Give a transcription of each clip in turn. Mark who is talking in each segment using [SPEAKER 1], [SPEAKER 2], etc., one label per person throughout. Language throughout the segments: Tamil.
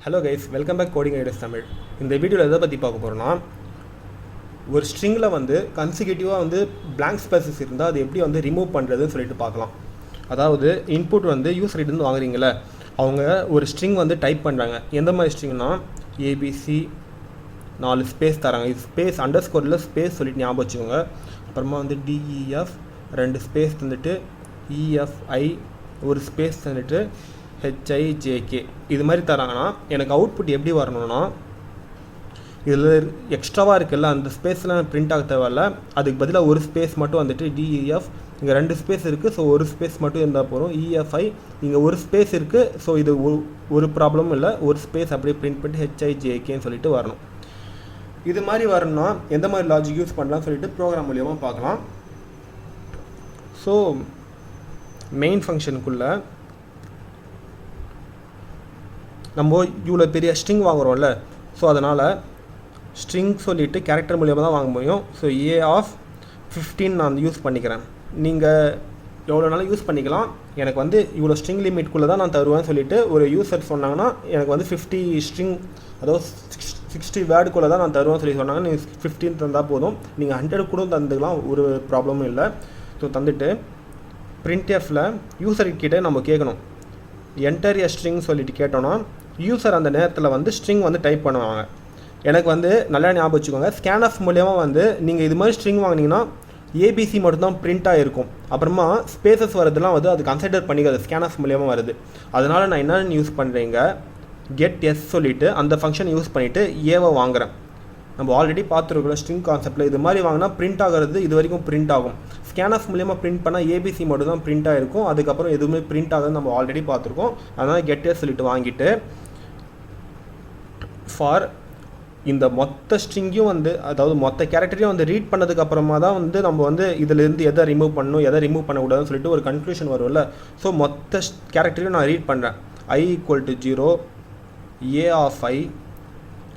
[SPEAKER 1] Hello guys, welcome back coding ideas Tamil. இந்த வீடியோவில் எதை பற்றி பார்க்க போகிறோன்னா, ஒரு ஸ்ட்ரிங்கில் வந்து கன்சிக்யூட்டிவாக வந்து பிளாங்க் ஸ்பேசஸ் இருந்தால் அது எப்படி வந்து ரிமூவ் பண்ணுறதுன்னு சொல்லிட்டு பார்க்கலாம். அதாவது இன்புட் வந்து யூசர்கிட்டருந்து வாங்குறீங்களே, அவங்க ஒரு ஸ்ட்ரிங் வந்து டைப் பண்ணுறாங்க. எந்த மாதிரி ஸ்ட்ரிங்னா ஏபிசி 4 ஸ்பேஸ் தராங்க. இது ஸ்பேஸ் அண்டர்ஸ்கோரில் ஸ்பேஸ் சொல்லிட்டு ஞாபகம் வச்சுக்கோங்க. அப்புறமா வந்து டிஇஎஃப் 2 ஸ்பேஸ் தந்துட்டு இஎஃப்ஐ ஒரு ஸ்பேஸ் தந்துட்டு ஹெச்ஐஜேகே இது மாதிரி தராங்கன்னா எனக்கு அவுட்புட் எப்படி வரணும்னா, இதில் எக்ஸ்ட்ராவாக இருக்குல்ல அந்த ஸ்பேஸ்லாம் பிரிண்ட் ஆக தேவையில்ல. அதுக்கு பதிலாக ஒரு ஸ்பேஸ் மட்டும் வந்துட்டு டிஇஎஃப் இங்கே 2 ஸ்பேஸ் இருக்குது, ஸோ ஒரு ஸ்பேஸ் மட்டும் இருந்தால் போகிறோம். இஎஃப்ஐ இங்கே ஒரு ஸ்பேஸ் இருக்குது, ஸோ இது ஒரு ப்ராப்ளமும் இல்லை, ஒரு ஸ்பேஸ் அப்படியே பிரிண்ட் பண்ணிட்டு ஹெச்ஐஜேகேன்னு சொல்லிட்டு வரணும். இது மாதிரி வரணும்னா எந்த மாதிரி லாஜிக் யூஸ் பண்ணலாம்னு சொல்லிட்டு ப்ரோக்ராம் மூலியமாக பார்க்கலாம். ஸோ மெயின் ஃபங்க்ஷனுக்குள்ளே நம்ம இவ்வளோ பெரிய ஸ்ட்ரிங் வாங்குகிறோம்ல, ஸோ அதனால் ஸ்ட்ரிங் சொல்லிவிட்டு கேரக்டர் மூலியமாக தான் வாங்க முடியும். ஸோ ஏ ஆஃப் 15 நான் யூஸ் பண்ணிக்கிறேன். நீங்கள் எவ்வளோ நாளும் யூஸ் பண்ணிக்கலாம். எனக்கு வந்து இவ்வளோ ஸ்ட்ரிங் லிமிட்குள்ளே தான் நான் தருவேன்னு சொல்லிவிட்டு ஒரு யூசர் சொன்னாங்கன்னா, எனக்கு வந்து 50 ஸ்ட்ரிங் அதாவது 60 வேர்டுக்குள்ளே தான் நான் தருவேன்னு சொல்லி சொன்னாங்க. நீங்கள் 15 தந்தால் போதும். நீங்கள் 100 கூட தந்துக்கலாம், ஒரு ப்ராப்ளமும் இல்லை. ஸோ தந்துட்டு பிரிண்ட்எஃப்பில் யூசர்கிட்ட நம்ம கேட்கணும், என்டர் எ ஸ்ட்ரிங் சொல்லிட்டு கேட்டோன்னா யூசர் அந்த நேரத்தில் வந்து ஸ்ட்ரிங் வந்து டைப் பண்ணுவாங்க. எனக்கு வந்து நல்லா ஞாபகம் வச்சுக்கோங்க, ஸ்கேன்எஃப் மூலியமாக வந்து நீங்கள் இது மாதிரி ஸ்ட்ரிங் வாங்கினீங்கன்னா ஏபிசி மட்டும்தான் பிரிண்ட்டாக இருக்கும். அப்புறமா ஸ்பேசஸ் வரதுலாம் வந்து அது கன்சிடர் பண்ணிக்காது, ஸ்கேன்எஃப் மூலியமாக வருது. அதனால் நான் என்னென்னு யூஸ் பண்ணுறீங்க, கெட் எஸ் சொல்லிவிட்டு அந்த ஃபங்க்ஷன் யூஸ் பண்ணிவிட்டு ஏவை வாங்குகிறேன். நம்ம ஆல்ரெடி பார்த்துருக்கோம் ஸ்ட்ரிங் கான்செப்ட்டில். இது மாதிரி வாங்கினா பிரிண்ட் ஆகிறது இது வரைக்கும் பிரிண்ட் ஆகும். ஸ்கேன்எஃப் மூலியமாக பிரிண்ட் பண்ணால் ஏபிசி மட்டும் தான் பிரிண்ட் ஆகிருக்கும், அதுக்கப்புறம் எதுவுமே பிரிண்ட் ஆகுதுன்னு நம்ம ஆல்ரெடி பார்த்துருக்கோம். அதனால் கெட் எஸ் சொல்லிட்டு வாங்கிட்டு ஃபார் இந்த மொத்த ஸ்ட்ரிங்கையும் வந்து அதாவது மொத்த கேரக்டரையும் வந்து ரீட் பண்ணதுக்கப்புறமா தான் வந்து நம்ம வந்து இதிலேருந்து எதை ரிமூவ் பண்ணணும் எதை ரிமூவ் பண்ணக்கூடாதுன்னு சொல்லிட்டு ஒரு கன்க்ளூஷன் வரும்ல. ஸோ மொத்த கேரக்டரையும் நான் ரீட் பண்ணுறேன். I = 0 a of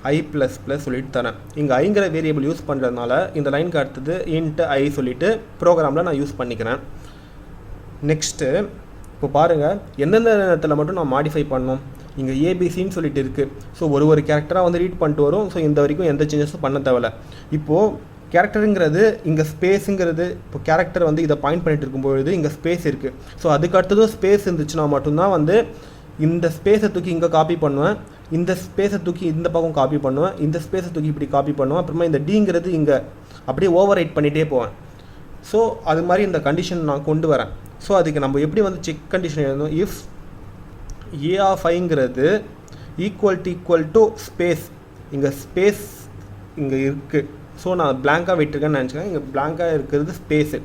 [SPEAKER 1] I plus சொல்லிட்டு தரேன். இங்கே ஐங்கிற வேரியபிள் யூஸ் பண்ணுறதுனால இந்த லைனுக்கு அடுத்தது இன்ட்டு ஐ சொல்லிவிட்டு ப்ரோக்ராமில் நான் யூஸ் பண்ணிக்கிறேன். நெக்ஸ்ட்டு இப்போ பாருங்கள், எந்தெந்த நேரத்தில் மட்டும் நான் மாடிஃபை பண்ணணும். இங்கே ஏபிசின்னு சொல்லிட்டு இருக்குது. ஸோ ஒரு கேரக்டராக வந்து ரீட் பண்ணிட்டு வரும். ஸோ இந்த வரைக்கும் எந்த சேஞ்சஸும் பண்ண தேவையில்ல. இப்போது கேரக்டருங்கிறது இங்கே ஸ்பேஸுங்கிறது இப்போ கேரக்டர் வந்து இதை பாயிண்ட் பண்ணிட்டு இருக்கும்பொழுது இங்கே ஸ்பேஸ் இருக்குது. ஸோ அதுக்கு அடுத்ததும் ஸ்பேஸ் இருந்துச்சுன்னா மட்டும்தான் வந்து இந்த ஸ்பேஸை தூக்கி இங்கே காப்பி பண்ணுவேன், இந்த ஸ்பேஸை தூக்கி இந்த பக்கம் காப்பி பண்ணுவேன், இந்த ஸ்பேஸை தூக்கி இப்படி காப்பி பண்ணுவேன். அப்புறமா இந்த டிங்கிறது இங்கே அப்படியே ஓவர் ரைட் பண்ணிகிட்டே போவேன். ஸோ அது மாதிரி இந்த கண்டிஷன் நான் கொண்டு வரேன். ஸோ அதுக்கு நம்ம எப்படி வந்து செக் கண்டிஷன் எழுதணும், இஃப் ஏ ஆஃப் ஐங்கிறது ஈக்குவல் டு ஸ்பேஸ், இங்கே ஸ்பேஸ் இங்கே இருக்குது. ஸோ நான் பிளாங்காக விட்டுருக்கேன்னு நினச்சிக்கிறேன். இங்கே பிளாங்காக இருக்கிறது ஸ்பேஸு.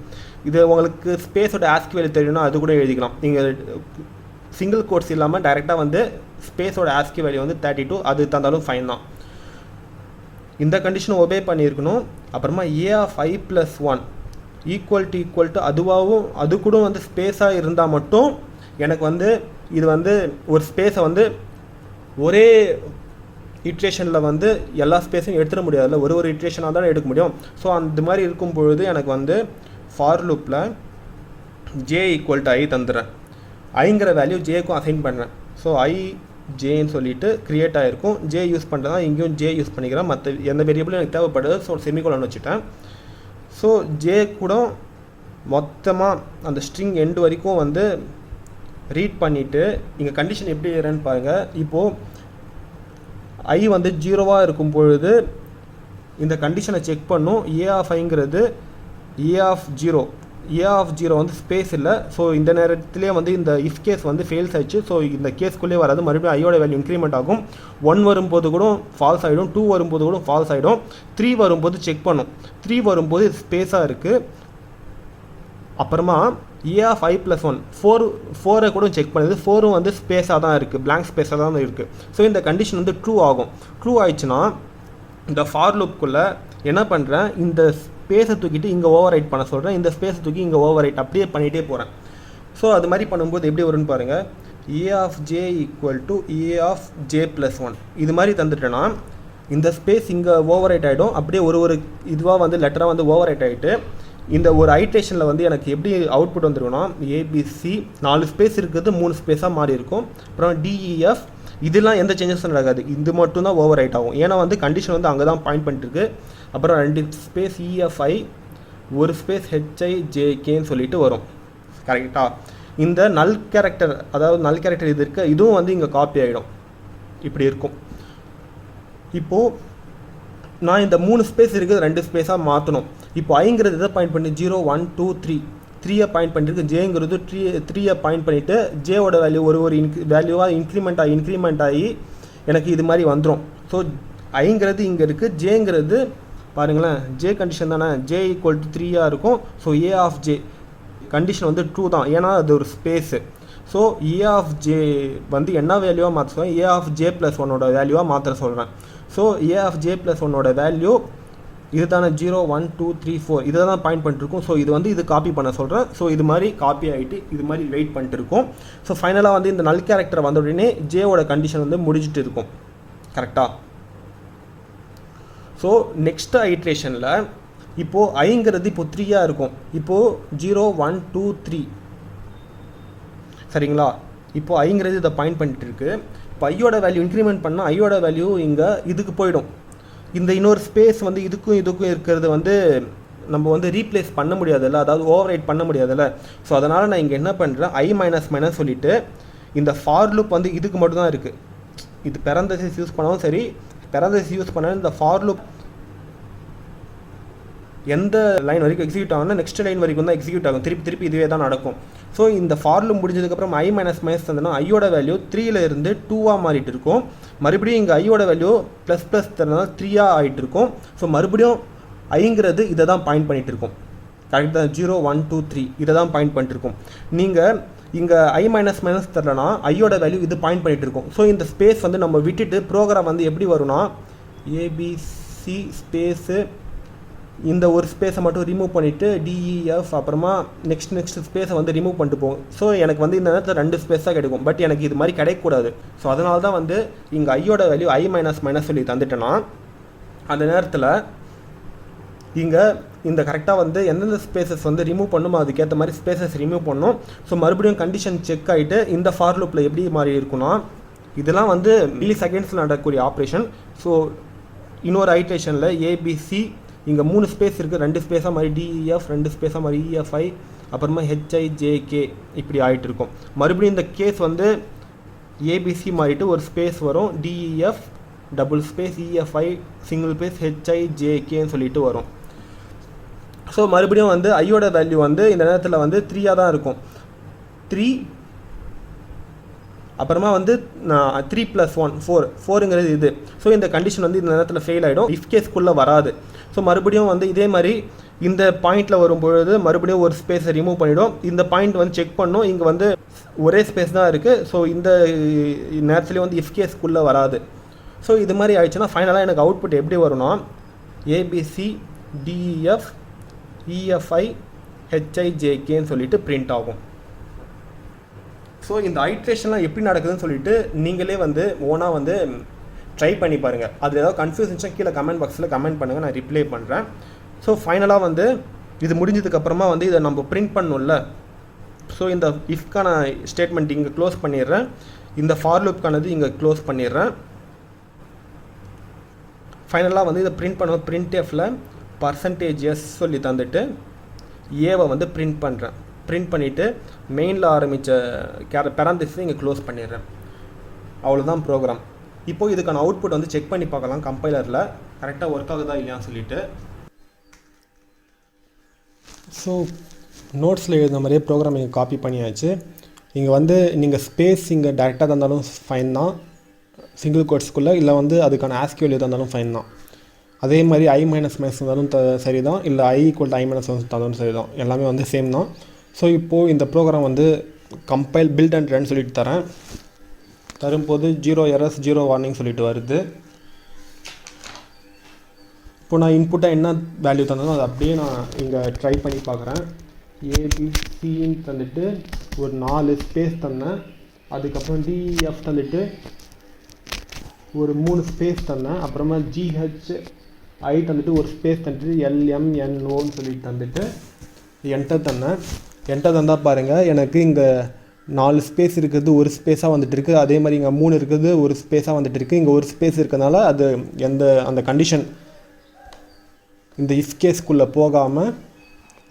[SPEAKER 1] இது உங்களுக்கு ஸ்பேஸோட ஆஸ்கி வேல்யூ தெரியும்னா அது கூட எழுதிக்கலாம். நீங்கள் சிங்கிள் கோட்ஸ் இல்லாமல் டைரெக்டாக வந்து ஸ்பேஸோட ஆஸ்கி வேல்யூ வந்து 32 அது தந்தாலும் ஃபைன் தான். இந்த கண்டிஷனை ஒபே பண்ணியிருக்கணும். அப்புறமா A of I plus 1 equal to அதுவாகவும் அது கூட வந்து ஸ்பேஸாக இருந்தால் மட்டும் எனக்கு வந்து இது வந்து ஒரு ஸ்பேஸை வந்து ஒரே இட்ரேஷனில் வந்து எல்லா ஸ்பேஸையும் எடுத்துட முடியாதுல்ல, ஒரு இட்ரேஷனாக தான் எடுக்க முடியும். ஸோ அந்த மாதிரி இருக்கும் பொழுது எனக்கு வந்து ஃபார் லூப்பில் ஜே ஈக்குவல் டு ஐ தந்துடுறேன். ஐங்கிற வேல்யூ ஜேக்கும் அசைன் பண்ணுறேன். ஸோ ஐ ஜேன்னு சொல்லிட்டு க்ரியேட் ஆகிருக்கும். ஜே யூஸ் பண்ணுறதா இங்கேயும் ஜே யூஸ் பண்ணிக்கிறேன். மற்ற எந்த வேரியபிளும் எனக்கு தேவைப்படுது. ஸோ செமிகோலன் வச்சுட்டேன். ஸோ ஜே கூட மொத்தமாக அந்த ஸ்ட்ரிங் எண்டு வரைக்கும் வந்து ரீட் பண்ணிவிட்டு இங்கே கண்டிஷன் எப்படி ஏறன்னு பாருங்கள். இப்போது ஐ வந்து 0வாக இருக்கும் பொழுது இந்த கண்டிஷனை செக் பண்ணும். ஏ ஆஃப் ஐங்கிறது ஏ ஆஃப் 0 வந்து ஸ்பேஸ் இல்லை. ஸோ இந்த நேரத்திலே வந்து இந்த இஃப் கேஸ் வந்து ஃபெயில்ஸ் ஆயிடுச்சு. ஸோ இந்த கேஸ்க்குள்ளே வராது, மறுபடியும் ஐயோட வேல்யூ இன்க்ரிமெண்ட் ஆகும். 1 வரும்போது கூட ஃபால்ஸ் ஆகிடும், 2 வரும்போது கூட ஃபால்ஸ் ஆகிடும், 3 வரும்போது செக் பண்ணும். 3 வரும்போது ஸ்பேஸாக இருக்குது. அப்புறமா ஏ ஆஃப் ஐ ப்ளஸ் 1 4 கூட செக் பண்ணுது. 4 வந்து ஸ்பேஸாக தான் இருக்குது, பிளாங்க் ஸ்பேஸாக தான் இருக்குது. ஸோ இந்த கண்டிஷன் வந்து ட்ரூ ஆகும். ட்ரூ ஆயிடுச்சுன்னா இந்த ஃபார் லூப்புக்குள்ளே என்ன பண்ணுறேன், இந்த ஸ்பேஸை தூக்கிட்டு இங்கே ஓவர் ரைட் பண்ண சொல்கிறேன், இந்த ஸ்பேஸை தூக்கி இங்கே ஓவர் ரைட் அப்படியே பண்ணிகிட்டே போகிறேன். ஸோ அது மாதிரி பண்ணும்போது எப்படி வரும்னு பாருங்கள், A of J equal to A of J plus 1 இது மாதிரி தந்துட்டேன்னா இந்த ஸ்பேஸ் இங்கே ஓவர் ரைட் ஆகிடும். அப்படியே ஒரு இதுவாக வந்து லெட்டராக வந்து ஓவர் ரைட் ஆகிட்டு இந்த ஒரு ஐட்ரேஷனில் வந்து எனக்கு எப்படி அவுட்புட் வந்துருக்குன்னா ஏபிசி 4 ஸ்பேஸ் இருக்கிறது 3 ஸ்பேஸாக மாறி இருக்கும். அப்புறம் டிஇஎஃப் இதெல்லாம் எந்த சேஞ்சஸும் நடக்காது, இது மட்டும் தான் ஓவர் ரைட் ஆகும். ஏன்னா வந்து கண்டிஷன் வந்து அங்கே தான் பாயிண்ட் பண்ணிட்டுருக்கு. அப்புறம் 2 ஸ்பேஸ் இஎஃப்ஐ, ஒரு ஸ்பேஸ் ஹெச்ஐ ஜேகேன்னு சொல்லிட்டு வரும். கரெக்டாக இந்த நல் கேரக்டர், அதாவது நல் கேரக்டர் இது இருக்குது, இதுவும் வந்து இங்கே காப்பி ஆகிடும், இப்படி இருக்கும். இப்போது நான் இந்த 3 ஸ்பேஸ் இருக்குது 2 ஸ்பேஸாக மாற்றணும். இப்போ ஐங்கிறது இதை பாயிண்ட் பண்ணி 0 1 2 3 3யை பாயிண்ட் பண்ணிருக்கு, ஜேங்கிறது 3யை பாயிண்ட் பண்ணிவிட்டு ஜேவோட வேல்யூ ஒரு வேல்யூவாக இன்க்ரிமெண்ட் ஆகி எனக்கு இது மாதிரி வந்துடும். ஸோ ஐங்கிறது இங்கே இருக்குது, ஜேங்கிறது பாருங்களேன் ஜே கண்டிஷன் தானே, ஜே ஈக்குவல் டு 3யாக இருக்கும். So A of J condition வந்து ட்ரூ தான், ஏன்னா அது ஒரு space. So A of J வந்து என்ன வேல்யூவாக மாற்ற சொல்கிறேன், ஏ ஆஃப் ஜே ப்ளஸ் 1ஓட வேல்யூவாக மாற்ற சொல்கிறேன். So A of J plus 1ஓட வேல்யூ இது தானே 0 1 2 3 4 இதை தான் பாயிண்ட் பண்ணிட்டுருக்கோம். ஸோ இது வந்து இது காப்பி பண்ண சொல்கிறேன். ஸோ இது மாதிரி காப்பி ஆகிட்டு இது மாதிரி வெயிட் பண்ணிட்டு இருக்கும். ஸோ ஃபைனலாக வந்து இந்த நல் கேரக்டர் வந்த உடனே ஜேவோட கண்டிஷன் வந்து முடிஞ்சிட்டு இருக்கும். கரெக்டாக? ஸோ நெக்ஸ்ட் ஐட்ரேஷனில் இப்போது ஐங்கிறது இப்போ 3யாக இருக்கும். இப்போது 0 1 2 3 சரிங்களா? இப்போது ஐங்கிறது இதை பாயிண்ட் பண்ணிட்டு இருக்கு. இப்போ ஐயோட வேல்யூ இன்க்ரிமெண்ட் பண்ணால் ஐயோட வேல்யூ இங்கே இதுக்கு போயிடும். இந்த இன்னொரு ஸ்பேஸ் வந்து இதுக்கும் இருக்கிறது வந்து நம்ம வந்து ரீப்ளேஸ் பண்ண முடியாதுல்ல, அதாவது ஓவர் ரைட் பண்ண முடியாதுல்ல. ஸோ அதனால் நான் இங்கே என்ன பண்ணுறேன், ஐ மைனஸ் மைனஸ் சொல்லிவிட்டு இந்த ஃபார் லூப் வந்து இதுக்கு மட்டும் தான் இருக்குது. இது பெரந்தசிஸ் யூஸ் பண்ணாலும் சரி, பெரந்தசிஸ் யூஸ் பண்ணாலும் இந்த ஃபார் லூப் எந்த லைன் வரைக்கும் எக்ஸிக்யூட் ஆகும்னா நெக்ஸ்ட் லைன் வரைக்கும் தான் எக்ஸிக்யூட் ஆகும், திருப்பி இதுவே தான் நடக்கும். ஸோ இந்த ஃபார் லூப் முடிஞ்சதுக்கப்புறம் ஐ மைனஸ் மைனஸ் தந்தோன்னா ஐயோட வேல்யூ 3ல் இருந்து 2ஆக மாறிட்டு இருக்கும். மறுபடியும் இங்கே ஐயோட வேல்யூ ப்ளஸ் தரனால 3ஆக ஆகிட்டு இருக்கும். ஸோ மறுபடியும் ஐங்கிறது இதை தான் பாயிண்ட் பண்ணிகிட்டு இருக்கும். கரெக்ட் தான், 0 1 2 3 இதை தான் பாயிண்ட் பண்ணிட்டு இருக்கும். நீங்கள் இங்கே ஐ மைனஸ் மைனஸ் தரலனா ஐயோட வேல்யூ இது பாயிண்ட் பண்ணிகிட்டு இருக்கும். ஸோ இந்த ஸ்பேஸ் வந்து நம்ம விட்டுட்டு ப்ரோக்ராம் வந்து எப்படி வரும்னா ஏபிசி ஸ்பேஸு இந்த ஒரு ஸ்பேஸை மட்டும் ரிமூவ் பண்ணிவிட்டு டிஇஎஃப் அப்புறமா நெக்ஸ்ட் ஸ்பேஸை வந்து ரிமூவ் பண்ணிட்டு போகும். ஸோ எனக்கு வந்து இந்த நேரத்தில் 2 ஸ்பேஸ் தான் கிடைக்கும். பட் எனக்கு இது மாதிரி கிடைக்கக்கூடாது. ஸோ அதனால தான் வந்து இங்கே ஐயோட வேல்யூ ஐ மைனஸ் மைனஸ் சொல்லி தந்துட்டேன்னா அந்த நேரத்தில் இங்கே இந்த கரெக்டாக வந்து எந்தெந்த ஸ்பேசஸ் வந்து ரிமூவ் பண்ணுமோ அதுக்கேற்ற மாதிரி ஸ்பேசஸ் ரிமூவ் பண்ணணும். ஸோ மறுபடியும் கண்டிஷன் செக் ஆகிட்டு இந்த ஃபார் லூப்பில் எப்படி மாறி இருக்குன்னா இதெல்லாம் வந்து மில்லி செகண்ட்ஸில் நடக்கக்கூடிய ஆப்ரேஷன். ஸோ இன்னொரு ஐட்ரேஷனில் ஏபிசி இங்கே 3 ஸ்பேஸ் இருக்குது, 2 ஸ்பேஸாக மாதிரி டிஇஎஃப், 2 ஸ்பேஸாக மாதிரி இஎஃப்ஐ, அப்புறமா ஹெச்ஐ ஜேகே இப்படி ஆகிட்டு இருக்கும். மறுபடியும் இந்த கேஸ் வந்து ஏபிசி மாறிட்டு ஒரு ஸ்பேஸ் வரும், DEF double space EFI single space HI ஜேகேன்னு சொல்லிட்டு வரும். ஸோ மறுபடியும் வந்து ஐயோட வேல்யூ வந்து இந்த நேரத்தில் வந்து 3ஆக தான் இருக்கும். 3 அப்புறமா வந்து 3 + 1 4ங்கிறது இது. ஸோ இந்த கண்டிஷன் வந்து இந்த நேரத்தில் ஃபெயில் ஆகிடும், இஃப் கேஸ்க்குள்ளே வராது. ஸோ மறுபடியும் வந்து இதே மாதிரி இந்த பாயிண்டில் வரும்பொழுது மறுபடியும் ஒரு ஸ்பேஸை ரிமூவ் பண்ணிவிடும். இந்த பாயிண்ட் வந்து செக் பண்ணோம், இங்கே வந்து ஒரே ஸ்பேஸ் தான் இருக்குது. ஸோ இந்த நேரத்துலேயும் வந்து இஃப் கேஸ்க்குள்ளே வராது. ஸோ இது மாதிரி ஆயிடுச்சுன்னா ஃபைனலாக எனக்கு அவுட்புட் எப்படி வரும்னா ஏபிசி டிஇஎஃப் இஎஃப்ஐ ஹெச்ஐ ஜேகேன்னு சொல்லிட்டு பிரிண்ட் ஆகும். ஸோ இந்த ஐட்ரேஷன்லாம் எப்படி நடக்குதுன்னு சொல்லிட்டு நீங்களே வந்து ஓனாக வந்து ட்ரை பண்ணி பாருங்கள். அதில் ஏதாவது கன்ஃபியூஸ் இருந்துச்சுன்னா கீழே கமெண்ட் பாக்ஸில் கமெண்ட் பண்ணுங்கள், நான் ரிப்ளை பண்ணுறேன். ஸோ ஃபைனலாக வந்து இது முடிஞ்சதுக்கப்புறமா வந்து இதை நம்ம பிரிண்ட் பண்ணணும்ல. ஸோ இந்த இஃப்கான ஸ்டேட்மெண்ட் இங்கே க்ளோஸ் பண்ணிடுறேன், இந்த ஃபார் லூப்கானது இங்கே க்ளோஸ் பண்ணிடுறேன். ஃபைனலாக வந்து இதை பிரிண்ட் பண்ணுவோம். பிரிண்ட்எஃப்பில் %s சொல்லி தந்துட்டு ஏவை வந்து பிரிண்ட் பண்ணுறேன். பிரிண்ட் பண்ணிவிட்டு மெயினில் ஆரம்பித்த பெராந்திஸை இங்கே க்ளோஸ் பண்ணிடுறேன். அவ்வளோதான் ப்ரோக்ராம். இப்போது இதுக்கான அவுட்புட் வந்து செக் பண்ணி பார்க்கலாம் கம்பைலரில் கரெக்டாக ஒர்க் ஆகுதா இல்லையான்னு சொல்லிட்டு. ஸோ நோட்ஸில் எழுதின மாதிரியே ப்ரோக்ராம் இங்கே காப்பி பண்ணியாச்சு. இங்கே வந்து நீங்கள் ஸ்பேஸ் இங்கே டேரெக்டாக தந்தாலும் ஃபைன் தான், சிங்கிள் கோட்ஸ்க்குள்ளே, இல்லை வந்து அதுக்கான ஆஸ்கியூஎல் எது தந்தாலும் ஃபைன் தான். அதே மாதிரி ஐ மைனஸ் மைனஸ் இருந்தாலும் சரி தான், இல்லை I equal to I minus தந்தாலும் சரி தான், எல்லாமே வந்து சேம் தான். ஸோ இப்போது இந்த ப்ரோக்ராம் வந்து கம்பைல் பில்ட் அண்ட் ரன் சொல்லிட்டு தரும்போது 0 எரர்ஸ் 0 வார்னிங் சொல்லிட்டு வருது. இப்போ நான் இன்புட்டாக என்ன வேல்யூ தந்தனோ அதை அப்படியே நான் இங்கே ட்ரை பண்ணி பார்க்குறேன். ஏபிசின்னு தந்துட்டு ஒரு 4 ஸ்பேஸ் தந்தேன், அதுக்கப்புறம் டிஎஃப் தந்துட்டு ஒரு 3 ஸ்பேஸ் தந்தேன், அப்புறமா ஜிஹெச்ஐ தந்துட்டு ஒரு ஸ்பேஸ் தந்துட்டு எல்எம்என்ஓன்னு சொல்லிட்டு தந்துட்டு என்டர் தந்தேன். என்டர் தந்தால் பாருங்கள் எனக்கு இங்கே 4 ஸ்பேஸ் இருக்கிறது ஒரு ஸ்பேஸாக வந்துட்டு இருக்குது. அதே மாதிரி இங்கே 3 இருக்கிறது ஒரு ஸ்பேஸாக வந்துட்டு இருக்குது. இங்கே ஒரு ஸ்பேஸ் இருக்கிறதுனால அது அந்த கண்டிஷன் இந்த இஃப் கேஸ்க்குள்ளே போகாமல்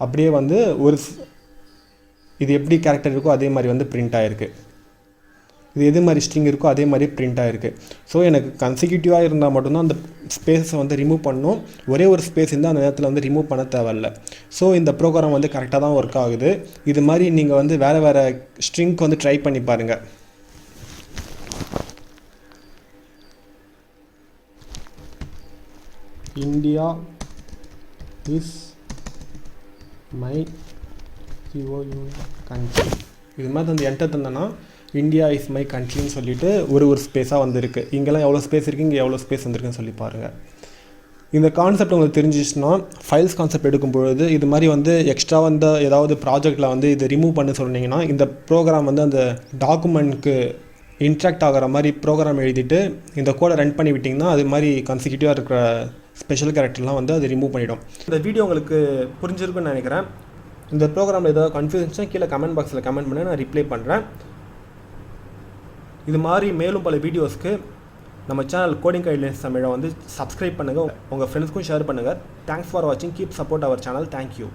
[SPEAKER 1] அப்படியே வந்து இது எப்படி கேரக்டர் இருக்கோ அதே மாதிரி வந்து பிரிண்ட் ஆகிருக்கு. இது எது மாதிரி ஸ்ட்ரிங் இருக்கோ அதே மாதிரி பிரிண்ட் ஆகிருக்கு. ஸோ எனக்கு கன்சிக்யூட்டிவாக இருந்தால் மட்டும்தான் அந்த ஸ்பேஸை வந்து ரிமூவ் பண்ணணும். ஒரே ஒரு ஸ்பேஸ் இருந்தால் அந்த நேரத்தில் வந்து ரிமூவ் பண்ண தேவையில்ல. ஸோ இந்த ப்ரோக்ராம் வந்து கரெக்டாக தான் ஒர்க் ஆகுது. இது மாதிரி நீங்கள் வந்து வேறு ஸ்ட்ரிங்க்கு வந்து ட்ரை பண்ணி பாருங்கள். India is my country. இது மாதிரி வந்து என்டர் தந்தேன்னா இந்தியா இஸ் மை கண்ட்ரின்னு சொல்லிட்டு ஒரு ஸ்பேஸாக வந்துருக்கு. இங்கெல்லாம் எவ்வளோ ஸ்பேஸ் இருக்குது, இங்கே எவ்வளோ ஸ்பேஸ் வந்துருக்குன்னு சொல்லி பாருங்கள். இந்த கான்செப்ட் உங்களுக்கு தெரிஞ்சிச்சுன்னா ஃபைல்ஸ் கான்செப்ட் எடுக்கும்பொழுது இது மாதிரி வந்து எக்ஸ்ட்ரா வந்து ஏதாவது ப்ராஜெக்டில் வந்து இது ரிமூவ் பண்ண சொன்னீங்கன்னா இந்த ப்ரோக்ராம் வந்து அந்த டாக்குமெண்ட்க்கு இன்ட்ராக்ட் ஆகிற மாதிரி ப்ரோக்ராம் எழுதிட்டு இந்த கோடை ரன் பண்ணி விட்டிங்கன்னா அது மாதிரி கன்சிக்யூட்டிவாக இருக்கிற ஸ்பெஷல் கேரக்டர்லாம் வந்து அது ரிமூவ் பண்ணிவிடும். இந்த வீடியோ உங்களுக்கு புரிஞ்சிருக்குன்னு நினைக்கிறேன். இந்த ப்ரோக்ராமில் ஏதாவது கன்ஃபியூஷன்ஸ்னா கீழே கமெண்ட் பாக்ஸில் கமெண்ட் பண்ணி நான் ரிப்ளை பண்ணுறேன். இது மாதிரி மேலும் பல வீடியோஸ்க்கு நம்ம சேனல் கோடிங் கைட்லைன்ஸ் தமிழை வந்து சப்ஸ்கிரைப் பண்ணுங்கள். உங்கள் ஃப்ரெண்ட்ஸ்க்கும் ஷேர் பண்ணுங்கள். தேங்க்ஸ் ஃபார் வாட்சிங். Keep support our channel. Thank you.